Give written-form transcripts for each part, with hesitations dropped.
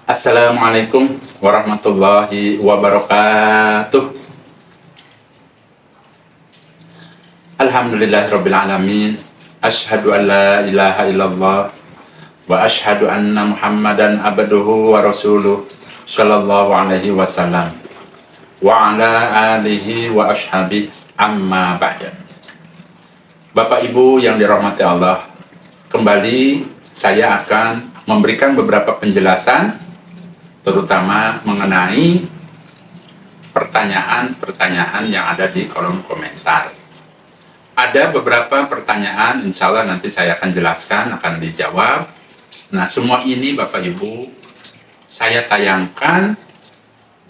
Assalamualaikum warahmatullahi wabarakatuh. Alhamdulillahirabbil alamin. Asyhadu an la ilaha illallah wa asyhadu anna Muhammadan abduhu wa rasuluh sallallahu alaihi wasallam wa ala alihi wa ashabihi amma ba'da. Bapak Ibu yang dirahmati Allah, kembali saya akan memberikan beberapa penjelasan terutama mengenai pertanyaan-pertanyaan yang ada di kolom komentar. Ada beberapa pertanyaan, insya Allah nanti saya akan jelaskan, akan dijawab. Nah, semua ini Bapak Ibu, saya tayangkan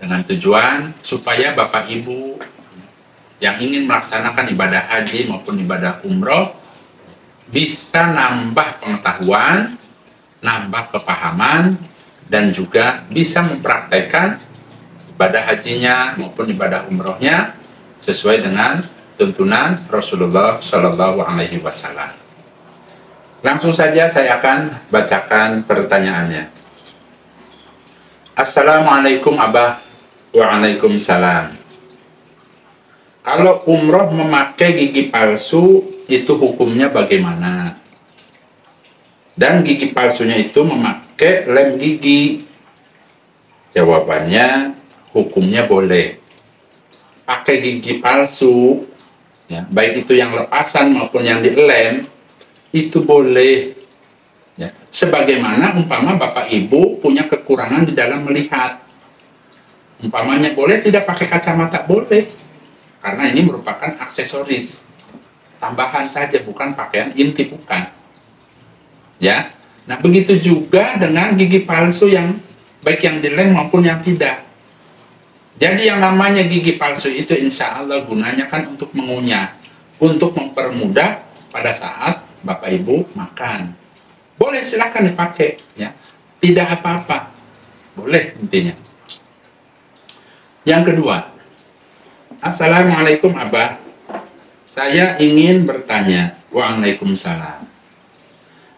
dengan tujuan supaya Bapak Ibu yang ingin melaksanakan ibadah haji maupun ibadah umroh bisa nambah pengetahuan, nambah kepahaman, dan juga bisa mempraktekkan ibadah hajinya maupun ibadah umrohnya sesuai dengan tuntunan Rasulullah Shallallahu Alaihi Wasallam. Langsung saja saya akan bacakan pertanyaannya. Assalamualaikum Abah. Waalaikumsalam. Kalau umroh memakai gigi palsu itu hukumnya bagaimana? Dan gigi palsunya itu memakai lem gigi. Jawabannya, hukumnya boleh. Pakai gigi palsu, ya, baik itu yang lepasan maupun yang dilem, itu boleh. Ya. Sebagaimana umpama Bapak Ibu punya kekurangan di dalam melihat. Umpamanya boleh tidak pakai kacamata, boleh. Karena ini merupakan aksesoris. Tambahan saja, bukan pakaian inti, bukan. Ya, nah begitu juga dengan gigi palsu yang baik yang dilem maupun yang tidak. Jadi yang namanya gigi palsu itu insya Allah gunanya kan untuk mengunyah, untuk mempermudah pada saat Bapak Ibu makan. Boleh silahkan dipakai, ya, tidak apa-apa, boleh intinya. Yang kedua, Assalamualaikum Abah, saya ingin bertanya. Waalaikumsalam.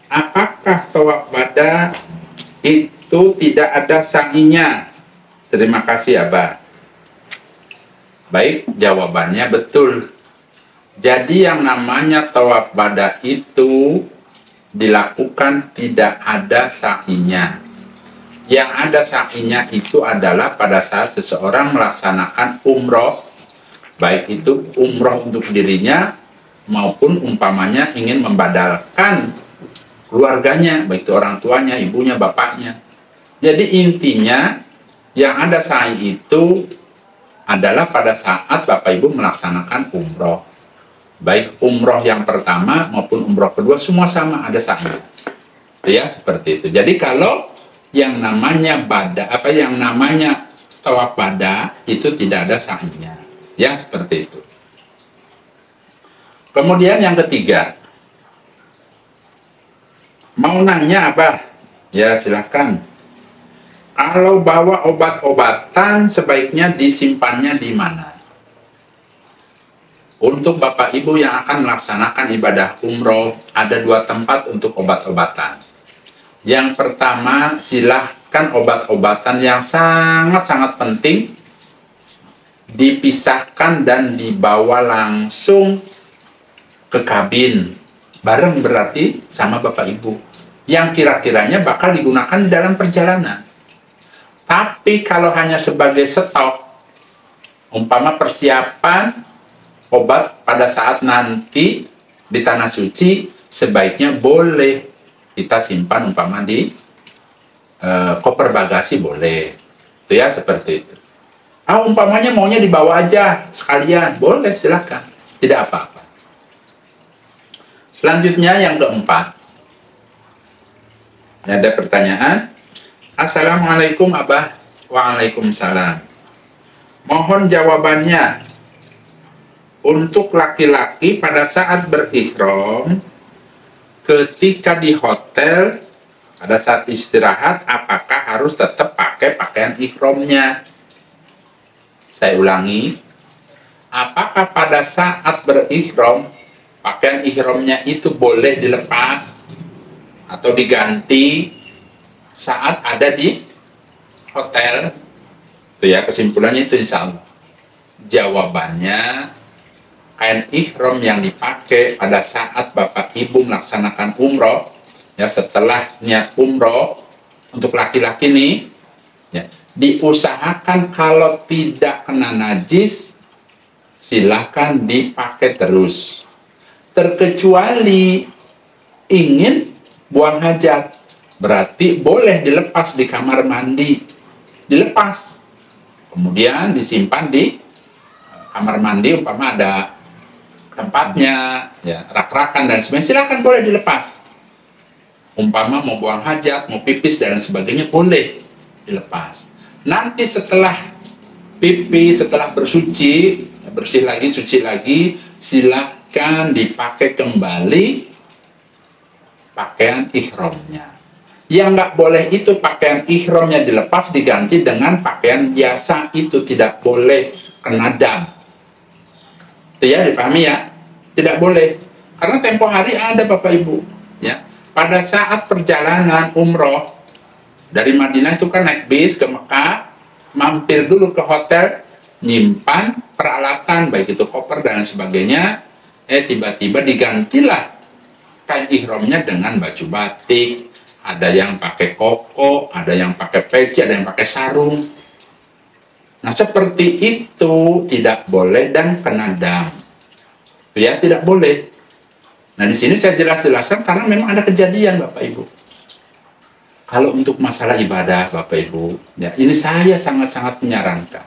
Apakah tawaf wada itu tidak ada sa'inya? Terima kasih Abah. Baik, jawabannya betul. Jadi yang namanya tawaf wada itu dilakukan tidak ada sa'inya. Yang ada sa'inya itu adalah pada saat seseorang melaksanakan umroh, baik itu umroh untuk dirinya maupun umpamanya ingin membadalkan keluarganya, baik itu orang tuanya, ibunya, bapaknya. Jadi intinya yang ada sa'i itu adalah pada saat Bapak Ibu melaksanakan umroh. Baik umroh yang pertama maupun umroh kedua semua sama ada sa'i. Itu ya, seperti itu. Jadi kalau yang namanya yang namanya tawaf wada itu tidak ada sa'inya. Ya, seperti itu. Kemudian yang ketiga, mau nanya Abah? Ya silahkan. Kalau bawa obat-obatan sebaiknya disimpannya di mana? Untuk Bapak Ibu yang akan melaksanakan ibadah umroh, ada dua tempat untuk obat-obatan. Yang pertama, silahkan obat-obatan yang sangat-sangat penting dipisahkan dan dibawa langsung ke kabin. Bareng berarti sama Bapak Ibu yang kira-kiranya bakal digunakan di dalam perjalanan. Tapi kalau hanya sebagai stok, umpama persiapan obat pada saat nanti di tanah suci, sebaiknya boleh kita simpan umpama di koper bagasi, boleh. Itu ya, seperti itu. Umpamanya maunya dibawa aja sekalian, boleh, silahkan, tidak apa-apa. Selanjutnya yang keempat, ada pertanyaan. Assalamualaikum Abah. Waalaikumsalam. Mohon jawabannya. Untuk laki-laki pada saat berihram, ketika di hotel, pada saat istirahat, apakah harus tetap pakai pakaian ihramnya? Saya ulangi. Apakah pada saat berihram, pakaian ihramnya itu boleh dilepas atau diganti saat ada di hotel, itu ya kesimpulannya itu insya Allah. Jawabannya, kain ihram yang dipakai pada saat Bapak Ibu melaksanakan umroh, ya setelah niat umroh untuk laki-laki nih, ya, diusahakan kalau tidak kena najis, silahkan dipakai terus. Terkecuali ingin buang hajat, berarti boleh dilepas di kamar mandi, dilepas, kemudian disimpan di kamar mandi, umpama ada tempatnya, ya rak-rakan dan sebagainya, silahkan boleh dilepas. Umpama mau buang hajat, mau pipis dan sebagainya, boleh dilepas. Nanti setelah pipis, setelah bersuci, bersih lagi, suci lagi, silahkan dipakai kembali pakaian ihramnya. Yang nggak boleh itu pakaian ihramnya dilepas, diganti dengan pakaian biasa, itu tidak boleh, kena dam. Itu ya, dipahami ya? Tidak boleh. Karena tempo hari ada Bapak Ibu, ya. Pada saat perjalanan umroh dari Madinah itu kan naik bis ke Mekah, mampir dulu ke hotel, nyimpan peralatan baik itu koper dan sebagainya, tiba-tiba digantilah kain ihramnya dengan baju batik, ada yang pakai koko, ada yang pakai peci, ada yang pakai sarung. Nah, seperti itu tidak boleh dan kena dam. Ya, tidak boleh. Nah, di sini saya jelas-jelaskan karena memang ada kejadian Bapak Ibu. Kalau untuk masalah ibadah Bapak Ibu, ya ini saya sangat-sangat menyarankan.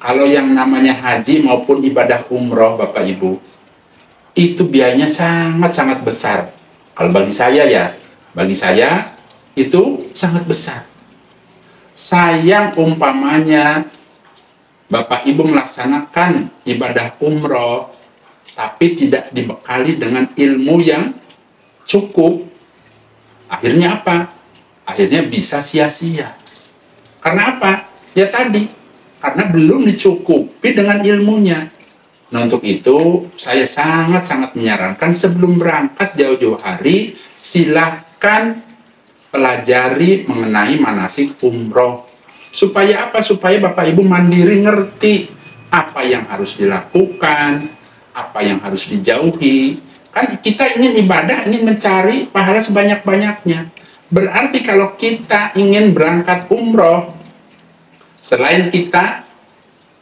Kalau yang namanya haji maupun ibadah umroh Bapak Ibu, itu biayanya sangat-sangat besar. Kalau bagi saya ya, bagi saya itu sangat besar. Sayang umpamanya Bapak Ibu melaksanakan ibadah umroh, tapi tidak dibekali dengan ilmu yang cukup. Akhirnya apa? Akhirnya bisa sia-sia. Karena apa? Ya tadi, karena belum dicukupi dengan ilmunya. Nah, untuk itu saya sangat-sangat menyarankan sebelum berangkat jauh-jauh hari, silahkan pelajari mengenai manasik umroh. Supaya apa? Supaya Bapak Ibu mandiri, ngerti apa yang harus dilakukan, apa yang harus dijauhi. Kan kita ingin ibadah, ingin mencari pahala sebanyak-banyaknya. Berarti kalau kita ingin berangkat umroh, selain kita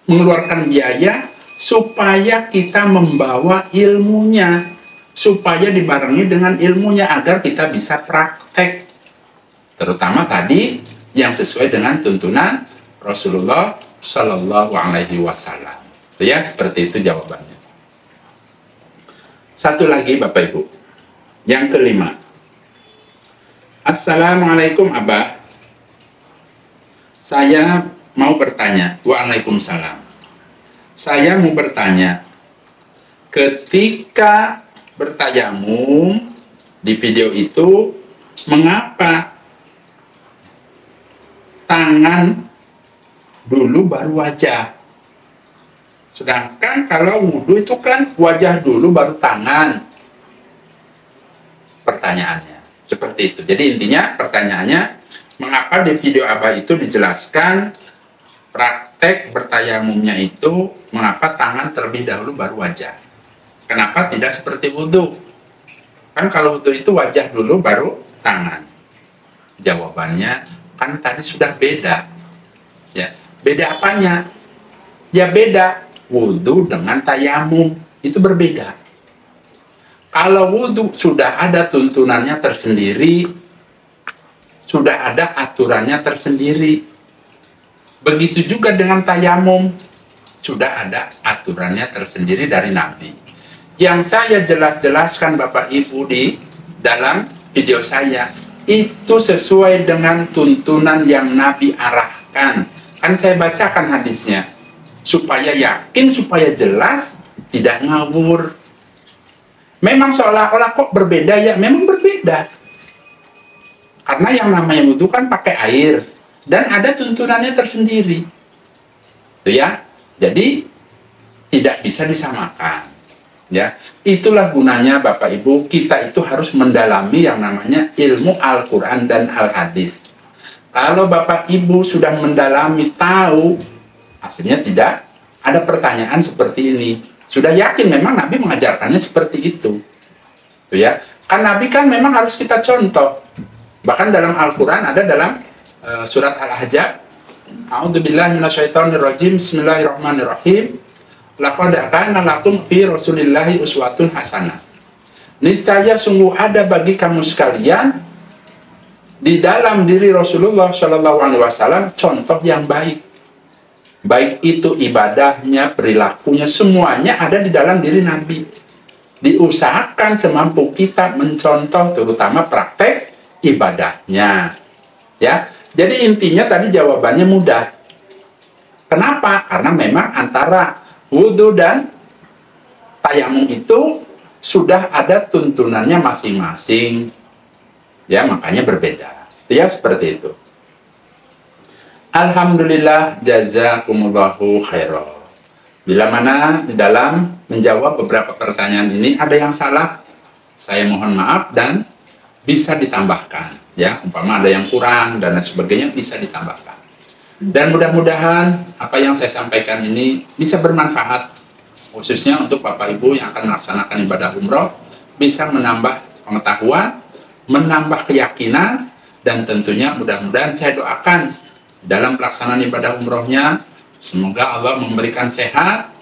mengeluarkan biaya, supaya kita membawa ilmunya, supaya dibarengi dengan ilmunya agar kita bisa praktek. Terutama tadi yang sesuai dengan tuntunan Rasulullah Shallallahu Alaihi Wasallam. Ya, seperti itu jawabannya. Satu lagi Bapak Ibu, yang kelima. Assalamualaikum Abah, saya mau bertanya. Waalaikumsalam. Saya mau bertanya, ketika bertayamum di video itu, mengapa tangan dulu baru wajah? Sedangkan kalau wudhu itu kan wajah dulu baru tangan. Pertanyaannya seperti itu. Jadi intinya pertanyaannya, mengapa di video Abah itu dijelaskan praktek bertayamumnya itu mengapa tangan terlebih dahulu baru wajah? Kenapa tidak seperti wudhu? Kan kalau wudhu itu wajah dulu baru tangan. Jawabannya kan tadi sudah beda. Ya, beda apanya? Ya beda. Wudhu dengan tayamum itu berbeda. Kalau wudhu sudah ada tuntunannya tersendiri, sudah ada aturannya tersendiri. Begitu juga dengan tayamum, sudah ada aturannya tersendiri dari Nabi. Yang saya jelaskan Bapak Ibu di dalam video saya, itu sesuai dengan tuntunan yang Nabi arahkan. Kan saya bacakan hadisnya. Supaya yakin, supaya jelas, tidak ngawur. Memang seolah-olah kok berbeda ya, memang berbeda. Karena yang namanya wudhu kan pakai air, dan ada tuntunannya tersendiri. Itu ya. Jadi tidak bisa disamakan. Ya, itulah gunanya Bapak Ibu, kita itu harus mendalami yang namanya ilmu Al-Quran dan Al-Hadis. Kalau Bapak Ibu sudah mendalami, tahu, hasilnya tidak ada pertanyaan seperti ini. Sudah yakin memang Nabi mengajarkannya seperti itu. Tuh ya. Kan Nabi kan memang harus kita contoh. Bahkan dalam Al-Quran ada dalam surat Al-Ahzab, A'udzubillahi minasyaitonirrajim, Bismillahirrahmanirrahim. Laqad kana lakum fi Rasulillahi uswatun hasanah. Niscaya sungguh ada bagi kamu sekalian di dalam diri Rasulullah Shallallahu Alaihi Wasallam contoh yang baik. Baik itu ibadahnya, perilakunya, semuanya ada di dalam diri Nabi. Diusahakan semampu kita mencontoh, terutama praktek ibadahnya. Ya, jadi intinya tadi jawabannya mudah. Kenapa? Karena memang antara wudhu dan tayamum itu sudah ada tuntunannya masing-masing. Ya, makanya berbeda. Ya, seperti itu. Alhamdulillah, jazakumullahu khairan. Bila mana di dalam menjawab beberapa pertanyaan ini ada yang salah, saya mohon maaf dan bisa ditambahkan. Ya, umpama ada yang kurang dan lain sebagainya bisa ditambahkan. Dan mudah-mudahan apa yang saya sampaikan ini bisa bermanfaat, khususnya untuk Bapak Ibu yang akan melaksanakan ibadah umroh, bisa menambah pengetahuan, menambah keyakinan, dan tentunya mudah-mudahan saya doakan dalam pelaksanaan ibadah umrohnya, semoga Allah memberikan sehat,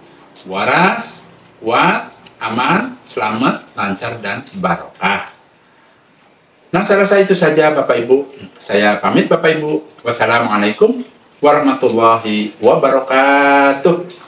waras, kuat, aman, selamat, lancar, dan barokah. Nah, saya rasa itu saja Bapak Ibu. Saya pamit Bapak Ibu. Wassalamualaikum warahmatullahi wabarakatuh.